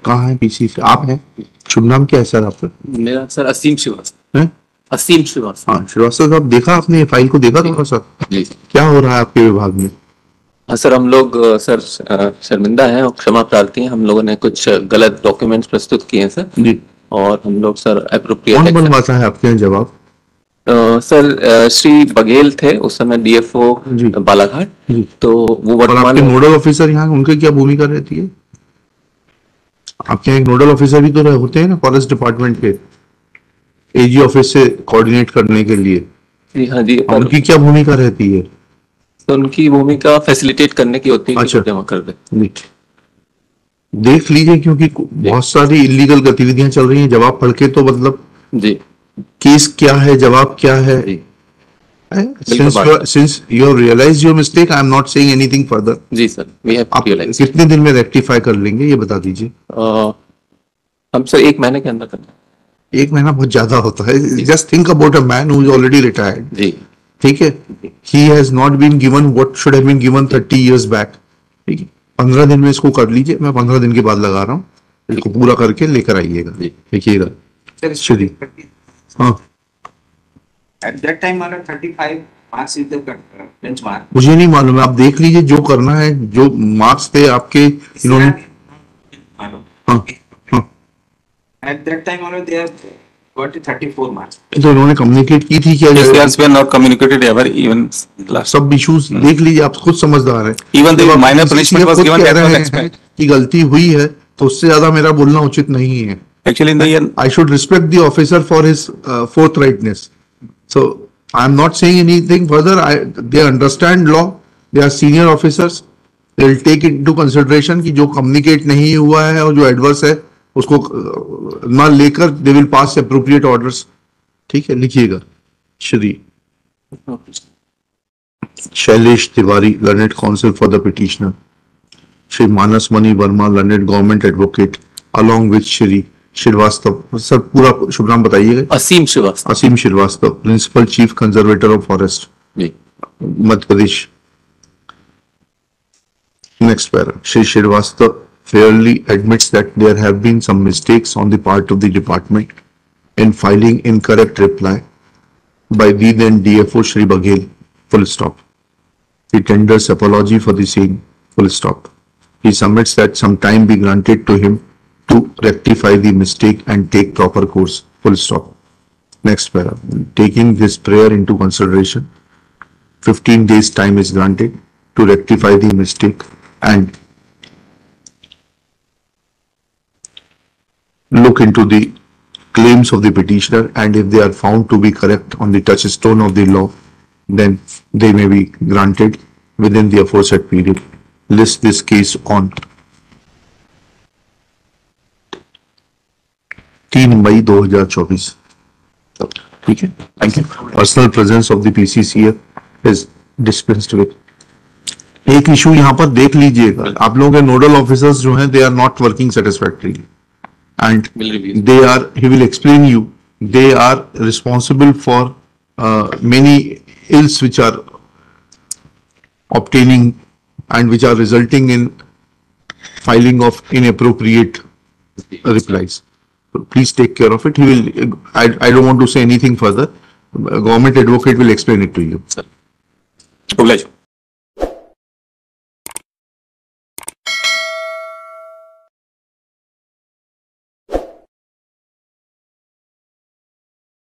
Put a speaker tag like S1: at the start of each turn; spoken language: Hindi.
S1: कहाँ है पीसीसी? आप हैं? शुभ नाम क्या है सर आपका?
S2: मेरा सर असीम श्रीवास्तव।
S1: हैं?
S2: असीम श्रीवास्तव।
S1: हाँ श्रीवास्तव साहब, देखा आपने ये फाइल को? देखा थोड़ा सा
S2: जी
S1: क्या हो रहा है आपके विभाग में?
S2: हाँ सर, हम लोग सर शर्मिंदा हैं और क्षमा प्रार्थी हैं। हम लोगों ने कुछ गलत डॉक्यूमेंट्स प्रस्तुत किए हैं सर,
S1: जी।
S2: और हम लोग सर
S1: कौन
S2: एप्रोप्रिएट
S1: बनवाता है आपके यहाँ जवाब?
S2: सर श्री बघेल थे उस समय डीएफओ
S1: जी।
S2: बालाघाट।
S1: जी।
S2: तो वो
S1: और
S2: वर्तमान
S1: आपके नोडल ऑफिसर यहाँ, उनकी क्या भूमिका रहती है? आपके यहाँ एक नोडल ऑफिसर भी तो होते हैं ना फॉरेस्ट डिपार्टमेंट के, एजी ऑफिस से कोऑर्डिनेट करने के लिए।
S2: जी हाँ जी,
S1: उनकी क्या भूमिका रहती है?
S2: तो उनकी भूमिका फैसिलिटेट करने की होती है।
S1: अच्छा।
S2: जमा कर दे।
S1: देख लीजिए, क्योंकि बहुत सारी इलीगल गतिविधियां चल रही हैं। जवाब पढ़ के तो मतलब
S2: जी
S1: केस क्या है, जवाब क्या है। Since you have realized your mistake, I am not saying anything further.
S2: जी सर, we have
S1: आप
S2: realized.
S1: कितने दिन में रेक्टिफाई कर लेंगे ये बता दीजिए।
S2: हम सर 1 महीने के अंदर करना।
S1: 1 महीना बहुत ज्यादा होता है। Just think about a man who is already retired.
S2: जी
S1: ठीक है, he has not been given what should have been given 30 years back. ठीक है, 15 दिन में इसको कर लीजिए। मैं 15 दिन के बाद लगा रहा हूँ, इसको पूरा करके लेकर आइएगा। देखिएगा। चलिए। हाँ,
S3: At that time, 35 marks is the benchmark.
S1: मुझे नहीं मालूम है, आप देख लीजिए जो करना है। जो मार्क्स थे आपके इन्होंने। हाँ हाँ,
S3: At that time, they have got 34 marks.
S1: तो इन्होंने कम्युनिकेट की थी क्या?
S4: Yes, we are not communicated ever, even
S1: सब इश्यूज देख लीजिए, आप खुद समझदार हैं।
S4: even the minor punishment was given at the expense.
S1: कि गलती हुई है तो उससे ज्यादा मेरा बोलना उचित नहीं है।
S4: Actually, in the year,
S1: I should respect the officer for his forthrightness. So I am not saying anything further. They understand law. They are senior officers. They will take into consideration कि जो communicate नहीं हुआ है और जो adverse है उसको ना लेकर they will pass appropriate orders. ठीक है, लिखिएगा। Shri Shailesh Tiwari, learned counsel for the petitioner. Shri Manas Mani Verma, learned government advocate, along with Shri Srivastava. Sir पूरा शुभ नाम बताइएगा।
S2: Aseem Srivastava.
S1: Aseem Srivastava, principal chief conservator of forest, Madhya Pradesh. Next para. Shri Srivastava fairly admits that there have been some mistakes on the part of the department in filing incorrect reply by the then DFO Shri Baghel, full stop. He tenders apology for the same, full stop. He submits that some time be granted to him to rectify the mistake and take proper course, full stop. Next para. Taking this prayer into consideration, 15 days time is granted to rectify the mistake and look into the claims of the petitioner, and if they are found to be correct on the touchstone of the law, then they may be granted within the aforesaid period. List this case on 3 मई 2024. ठीक है, thank you. Personal presence of the PCCF is dispensed with. एक इशू यहाँ पर देख लीजिएगा, आप लोगों के नोडल ऑफिसर्स जो हैं, they are not working satisfactorily and they are, he will explain you, they are responsible for many ills which are obtaining and which are resulting in filing of inappropriate replies. So please take care of it. He will, I don't want to say anything further. Government advocate will explain it to you.
S4: oblige.